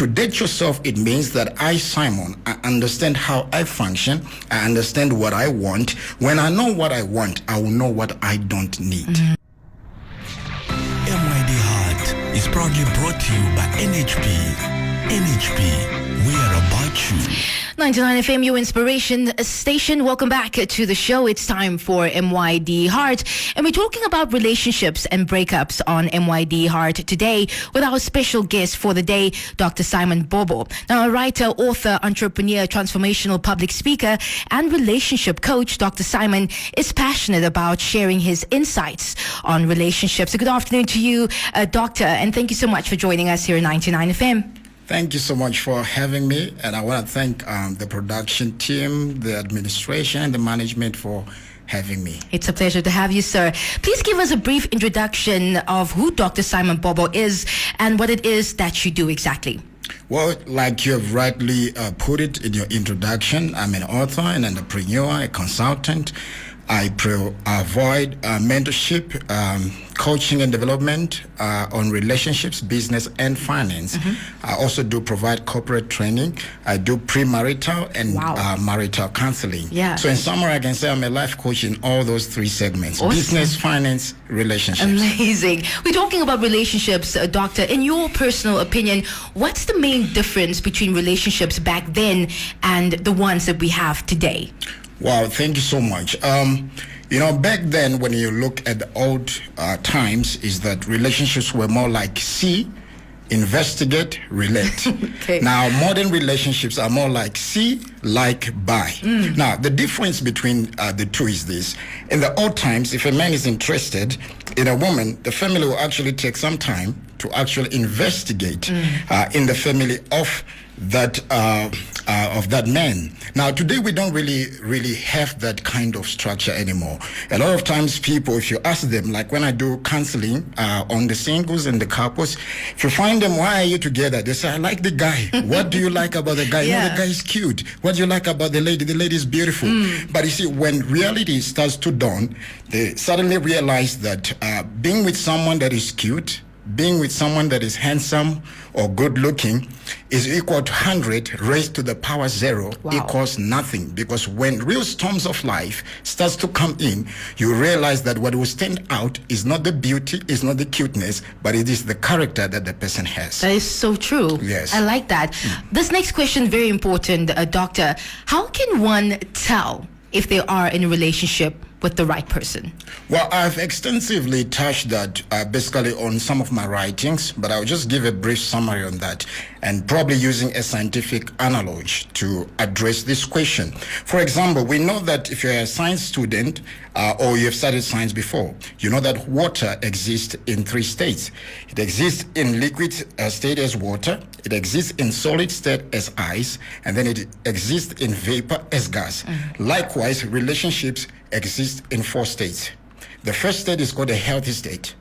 to date yourself, it means that I, Simon, I understand how I function. I understand what I want. When I know what I want, I will know what I don't need. MYD Heart is proudly brought to you by NHP. NHP, we are about you. 99 FM, your inspiration station. Welcome back to the show. It's time for MYD Heart. And we're talking about relationships and breakups on MYD Heart today with our special guest for the day, Dr. Simon Bobo. Now, a writer, author, entrepreneur, transformational public speaker, and relationship coach, Dr. Simon is passionate about sharing his insights on relationships. So good afternoon to you, Doctor, and thank you so much for joining us here at 99 FM. Thank you so much for having me, and I want to thank the production team, the administration, and the management for having me. It's a pleasure to have you, sir. Please give us a brief introduction of who Dr. Simon Bobo is and what it is that you do exactly. Well, like you have rightly put it in your introduction, I'm an author, an entrepreneur, a consultant. I provide mentorship, coaching and development on relationships, business, and finance. I also do provide corporate training. I do premarital and marital counseling. Yeah. So in summary, I can say I'm a life coach in all those three segments: awesome. Business, finance, relationships. Amazing. We're talking about relationships, Doctor. In your personal opinion, what's the main difference between relationships back then and the ones that we have today? Wow, thank you so much. You know, back then, when you look at the old times, is that relationships were more like see, investigate, relate. Okay. Now, modern relationships are more like see, like, buy. Now, the difference between the two is this. In the old times, if a man is interested in a woman, the family will actually take some time to actually investigate in the family of that man. Now today we don't really have that kind of structure anymore. A lot of times people, if you ask them, like when I do counseling on the singles and the couples, if you find them, why are you together? They say, I like the guy. What do you like about the guy? Yeah. No, the guy is cute. What do you like about the lady? The lady is beautiful. But you see, when reality starts to dawn, they suddenly realize that being with someone that is cute, being with someone that is handsome or good looking is equal to 100 raised to the power 0 equals nothing. Because when real storms of life starts to come in, you realize that what will stand out is not the beauty, is not the cuteness, but it is the character that the person has. That is so true. Yes. I like that. This next question, very important, Doctor. How can one tell if they are in a relationship with the right person? Well, I've extensively touched that basically on some of my writings, but I'll just give a brief summary on that and probably using a scientific analogy to address this question. For example, we know that if you're a science student or you've studied science before, you know that water exists in 3 states. It exists in liquid state as water, it exists in solid state as ice, and then it exists in vapor as gas. Likewise, relationships exist in 4 states. The first state is called a healthy state.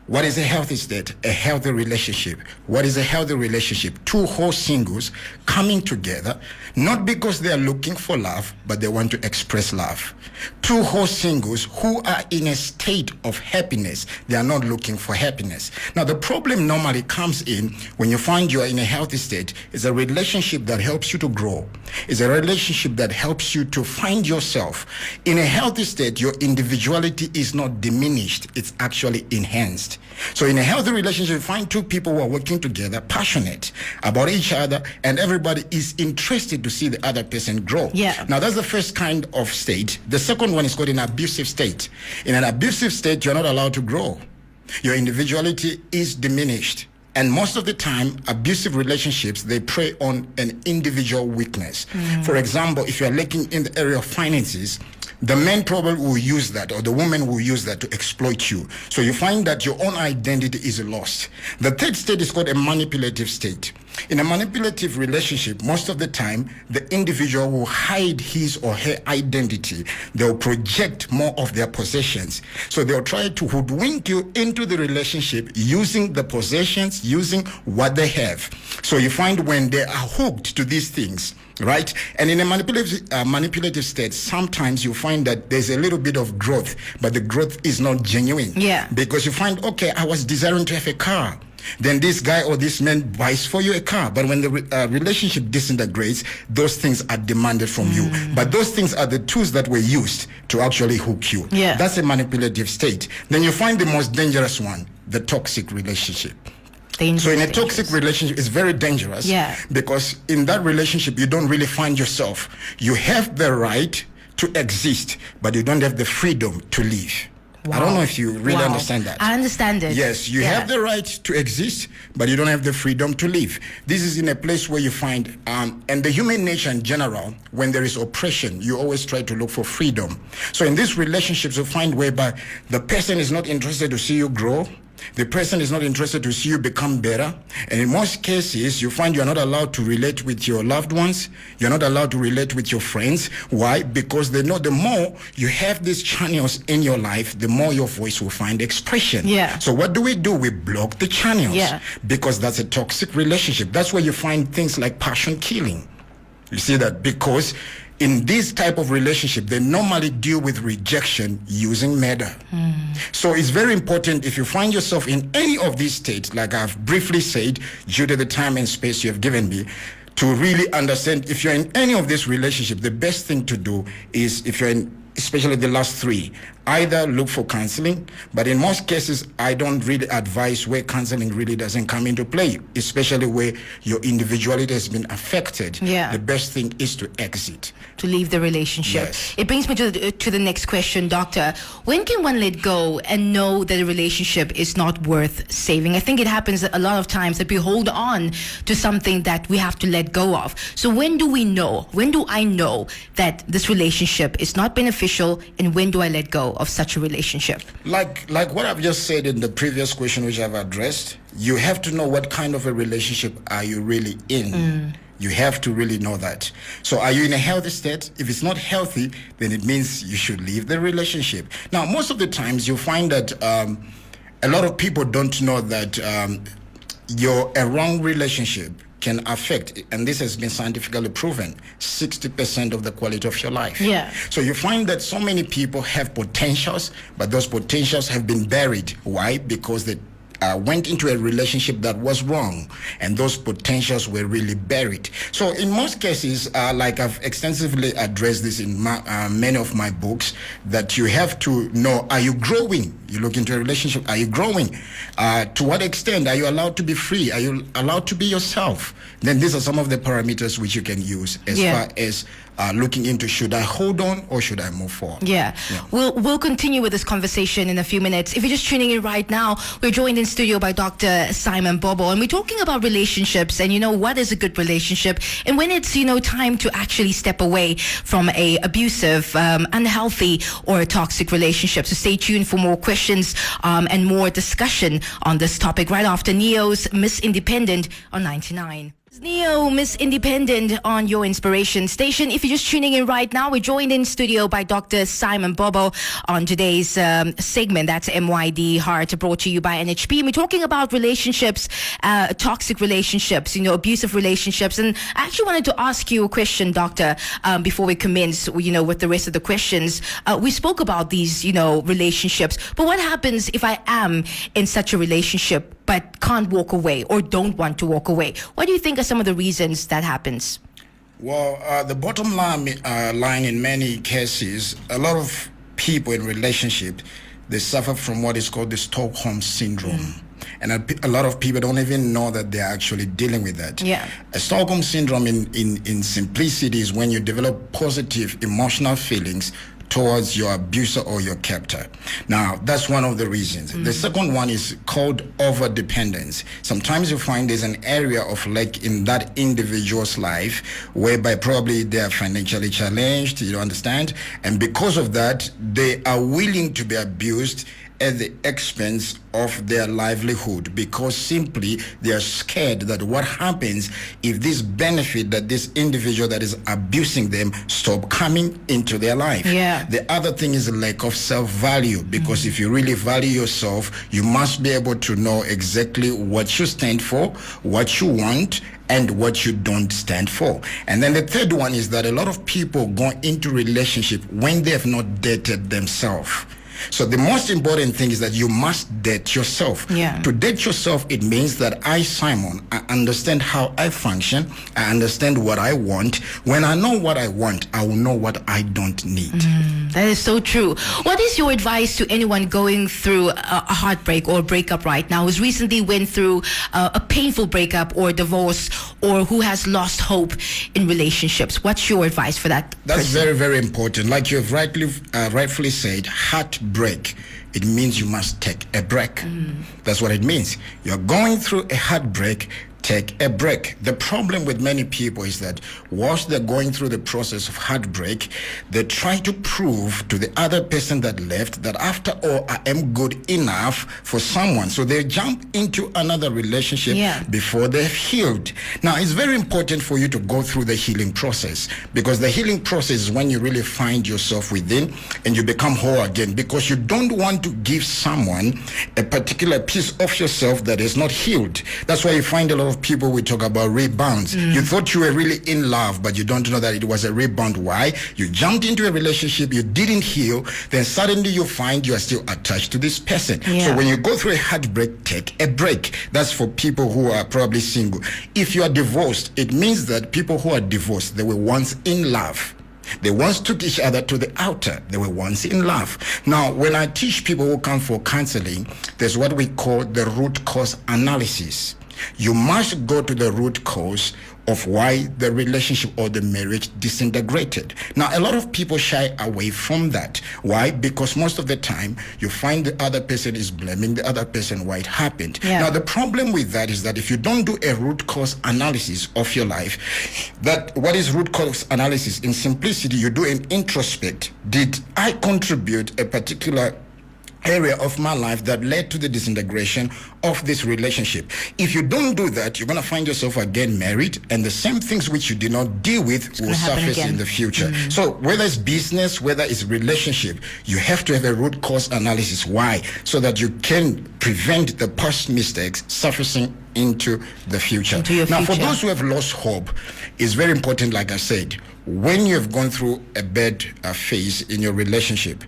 What is a healthy state? A healthy relationship. What is a healthy relationship? 2 whole singles coming together, not because they are looking for love, but they want to express love. 2 whole singles who are in a state of happiness. They are not looking for happiness. Now, the problem normally comes in when you find you are in a healthy state. It's a relationship that helps you to grow. It's a relationship that helps you to find yourself. In a healthy state, your individuality is not diminished. It's actually enhanced. So in a healthy relationship, you find 2 people who are working together, passionate about each other, and everybody is interested to see the other person grow. Yeah. Now, that's the first kind of state. The second one is called an abusive state. In an abusive state, you're not allowed to grow. Your individuality is diminished. And most of the time, abusive relationships, they prey on an individual weakness. For example, if you're lacking in the area of finances, the man probably will use that, or the woman will use that to exploit you. So you find that your own identity is lost. The third state is called a manipulative state. In a manipulative relationship, most of the time, the individual will hide his or her identity. They'll project more of their possessions. So they'll try to hoodwink you into the relationship using the possessions, using what they have. So you find when they are hooked to these things, right? And in a manipulative state, sometimes you find that there's a little bit of growth, but the growth is not genuine. Yeah. Because you find, okay, I was desiring to have a car. then this guy or this man buys for you a car. But when the relationship disintegrates, those things are demanded from you. But those things are the tools that were used to actually hook you. Yeah. That's a manipulative state. Then you find the most dangerous one, the toxic relationship. So in a toxic relationship, it's very dangerous. Yeah. Because in that relationship, you don't really find yourself. You have the right to exist, but you don't have the freedom to live. Wow. I don't know if you really understand that. I understand it. Yes, you have the right to exist, but you don't have the freedom to live. This is in a place where you find, and the human nature in general, when there is oppression, you always try to look for freedom. So in these relationships, you find whereby the person is not interested to see you grow. The person is not interested to see you become better. And in most cases, you find you're not allowed to relate with your loved ones. You're not allowed to relate with your friends. Why? Because they know the more you have these channels in your life, the more your voice will find expression. Yeah. So what do? We block the channels. Yeah. Because that's a toxic relationship. That's where you find things like passion killing. You see that? Because in this type of relationship, they normally deal with rejection using murder. So it's very important, if you find yourself in any of these states, like I've briefly said, due to the time and space you have given me, to really understand if you're in any of this relationship, the best thing to do is, if you're in, especially the last three, either look for counseling, but in most cases, I don't really advise where counseling really doesn't come into play, especially where your individuality has been affected. Yeah. The best thing is to exit. To leave the relationship. Yes. It brings me to the next question, Doctor. When can one let go and know that a relationship is not worth saving? I think it happens a lot of times that we hold on to something that we have to let go of. So when do we know? When do I know that this relationship is not beneficial, and when do I let go of such a relationship? Like what I've just said in the previous question, which I've addressed, you have to know what kind of a relationship are you really in. You have to really know that. So are you in a healthy state? If it's not healthy, then it means you should leave the relationship. Now, most of the times you find that a lot of people don't know that a wrong relationship can affect, and this has been scientifically proven, 60% of the quality of your life. Yeah. So you find that so many people have potentials, but those potentials have been buried. Why? Because they went into a relationship that was wrong, and those potentials were really buried. So in most cases, like I've extensively addressed this in many of my books, that you have to know, are you growing? You look into a relationship, are you growing? To what extent are you allowed to be free? Are you allowed to be yourself? Then these are some of the parameters which you can use as far as looking into, should I hold on or should I move forward? Yeah. We'll continue with this conversation in a few minutes. If you're just tuning in right now, we're joined in studio by Dr. Simon Bobo, and we're talking about relationships and, what is a good relationship, and when it's, time to actually step away from a abusive, unhealthy or a toxic relationship. So stay tuned for more questions and more discussion on this topic right after Neo's Miss Independent on 99. Neo, Miss Independent on your inspiration station. If you're just tuning in right now, we're joined in studio by Dr. Simon Bobo on today's segment. That's MYD Heart, brought to you by NHP. We're talking about relationships, toxic relationships, abusive relationships. And I actually wanted to ask you a question, Doctor, before we commence, with the rest of the questions. We spoke about these, relationships. But what happens if I am in such a relationship but can't walk away or don't want to walk away? What do you think are some of the reasons that happens? Well, the bottom line in many cases, a lot of people in relationships, they suffer from what is called the Stockholm syndrome. And a lot of people don't even know that they're actually dealing with that. Yeah. A Stockholm syndrome in simplicity is when you develop positive emotional feelings towards your abuser or your captor. Now, that's one of the reasons. The second one is called overdependence. Sometimes you find there's an area of lack in that individual's life whereby probably they are financially challenged, you understand? And because of that, they are willing to be abused at the expense of their livelihood, because simply they are scared that what happens if this benefit that this individual that is abusing them stop coming into their life. Yeah. The other thing is a lack of self-value, because if you really value yourself, you must be able to know exactly what you stand for, what you want, and what you don't stand for. And then the third one is that a lot of people go into relationship when they have not dated themselves. So the most important thing is that you must date yourself. Yeah. To date yourself, it means that I, Simon, I understand how I function. I understand what I want. When I know what I want, I will know what I don't need. That is so true. What is your advice to anyone going through a heartbreak or breakup right now, who's recently went through a painful breakup or divorce, or who has lost hope in relationships? What's your advice for that That's person? very, very important. Like you've rightfully said, heartbreak. It means you must take a break. That's what it means. You're going through a heartbreak, take a break. The problem with many people is that whilst they're going through the process of heartbreak, they try to prove to the other person that left that after all, I am good enough for someone. So they jump into another relationship before they've healed. Now, it's very important for you to go through the healing process, because the healing process is when you really find yourself within and you become whole again, because you don't want to give someone a particular piece of yourself that is not healed. That's why you find a lot of people, we talk about rebounds. You thought you were really in love, but you don't know that it was a rebound. Why? You jumped into a relationship, you didn't heal, then suddenly you find you are still attached to this person. So when you go through a heartbreak, take a break. That's for people who are probably single. If you are divorced, it means that people who are divorced, they were once in love. They once took each other to the altar. They were once in love. Now, when I teach people who come for counseling, there's what we call the root cause analysis. You must go to the root cause of why the relationship or the marriage disintegrated. Now, a lot of people shy away from that. Why? Because most of the time, you find the other person is blaming the other person why it happened. Now, the problem with that is that if you don't do a root cause analysis of your life, that what is root cause analysis? In simplicity, you do an introspect. Did I contribute a particular area of my life that led to the disintegration of this relationship? If you don't do that, you're going to find yourself again married, and the same things which you did not deal with will surface in the future. So whether it's business, whether it's relationship, you have to have a root cause analysis. Why? So that you can prevent the past mistakes surfacing into the future. Now, for those who have lost hope, it's very important, like I said, when you have gone through a bad phase in your relationship,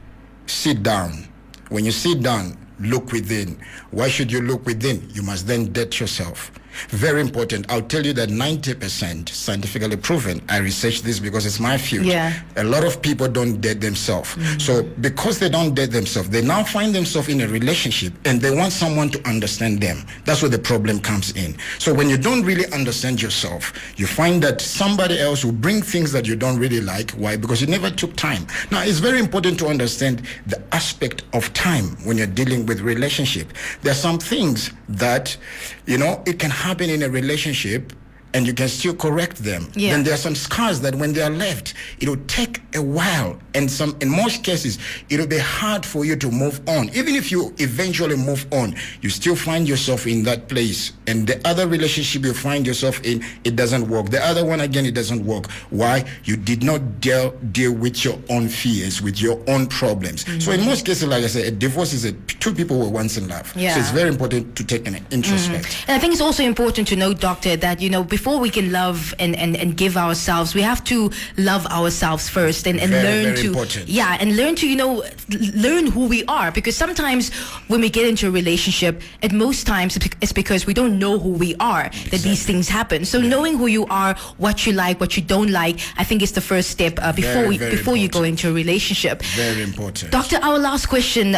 sit down. When you sit down, look within. Why should you look within? You must then date yourself. Very important. I'll tell you that 90% scientifically proven. I researched this because it's my field. A lot of people don't date themselves. So because they don't date themselves, they now find themselves in a relationship and they want someone to understand them. That's where the problem comes in. So when you don't really understand yourself, you find that somebody else will bring things that you don't really like. Why? Because you never took time. Now, it's very important to understand the aspect of time when you're dealing with relationship. There are some things that, it can happen in a relationship and you can still correct them. Then there are some scars that when they are left, it will take a while, and in most cases it will be hard for you to move on. Even if you eventually move on, you still find yourself in that place, and the other relationship you find yourself in, it doesn't work. The other one again, it doesn't work. Why? You did not deal with your own fears, with your own problems. So in most cases, like I said, a divorce is two people who were once in love. So it's very important to take an introspect. And I think it's also important to note, Doctor, that before we can love and give ourselves, we have to love ourselves first and learn to important. And learn to learn who we are, because sometimes when we get into a relationship, at most times it's because we don't know who we are that these things happen. So knowing who you are, what you like, what you don't like, I think is the first step before you go into a relationship. Very important. Doctor, our last question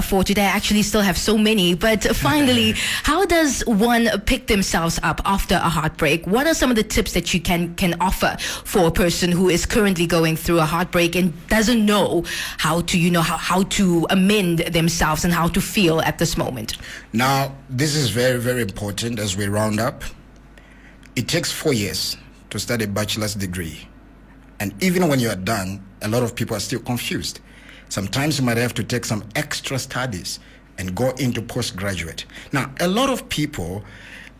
for today, I actually still have so many, but finally, how does one pick themselves up after a heartbreak? What are some of the tips that you can offer for a person who is currently going through a heartbreak and doesn't know how to how to amend themselves and how to feel at this moment? Now, this is very, very important as we round up. It takes 4 years to study a bachelor's degree, and even when you are done, a lot of people are still confused. Sometimes you might have to take some extra studies and go into postgraduate. Now, a lot of people,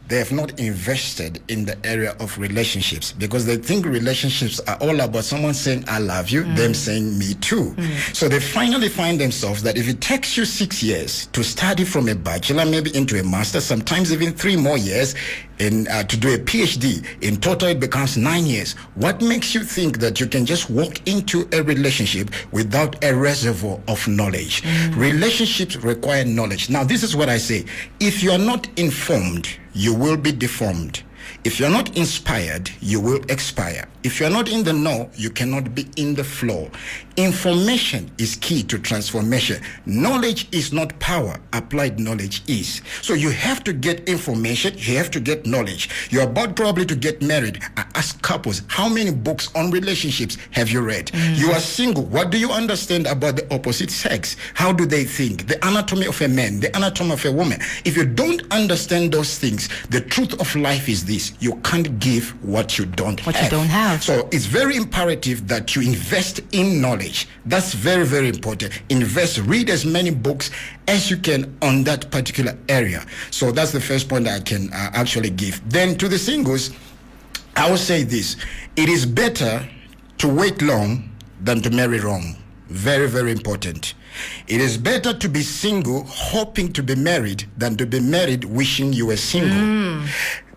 they have not invested in the area of relationships, because they think relationships are all about someone saying I love you, them saying me too. So they finally find themselves that if it takes you 6 years to study from a bachelor maybe into a master, sometimes even 3 more years in to do a PhD, in total it becomes 9 years. What makes you think that you can just walk into a relationship without a reservoir of knowledge? Relationships require knowledge. Now this is what I say: if you are not informed, you will be deformed. If you're not inspired, you will expire. If you're not in the know, you cannot be in the flow. Information is key to transformation. Knowledge is not power. Applied knowledge is. So you have to get information. You have to get knowledge. You're about probably to get married. I ask couples, how many books on relationships have you read? You are single. What do you understand about the opposite sex? How do they think? The anatomy of a man, the anatomy of a woman. If you don't understand those things, the truth of life is this: you can't give what you don't have. So it's very imperative that you invest in knowledge. That's very, very important. Invest, read as many books as you can on that particular area. So that's the first point I can actually give. Then to the singles, I will say this: it is better to wait long than to marry wrong. Very, very important. It is better to be single hoping to be married than to be married wishing you were single.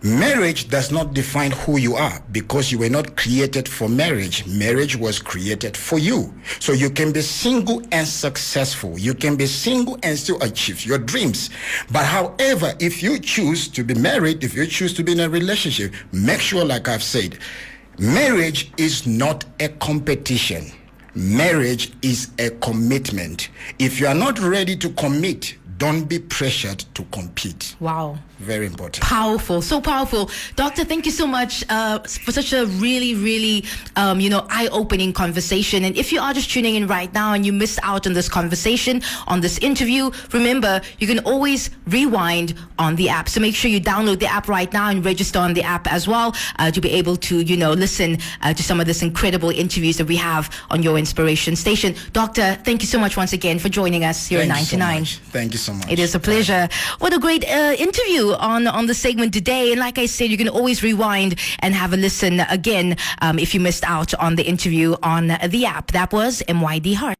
Marriage does not define who you are, because you were not created for marriage. Marriage was created for you. So you can be single and successful. You can be single and still achieve your dreams. But however, if you choose to be married, if you choose to be in a relationship, make sure, like I've said, marriage is not a competition. Marriage is a commitment. If you are not ready to commit, don't be pressured to compete. Wow. Very important. Powerful, so powerful. Doctor, thank you so much for such a really, really, eye-opening conversation. And if you are just tuning in right now and you missed out on this conversation, on this interview, remember, you can always rewind on the app. So make sure you download the app right now and register on the app as well to be able to, listen to some of this incredible interviews that we have on your inspiration station. Doctor, thank you so much once again for joining us here at 99. Thank you so much. It is a pleasure. What a great interview on the segment today. And like I said, you can always rewind and have a listen again if you missed out on the interview on the app. That was MYD Heart.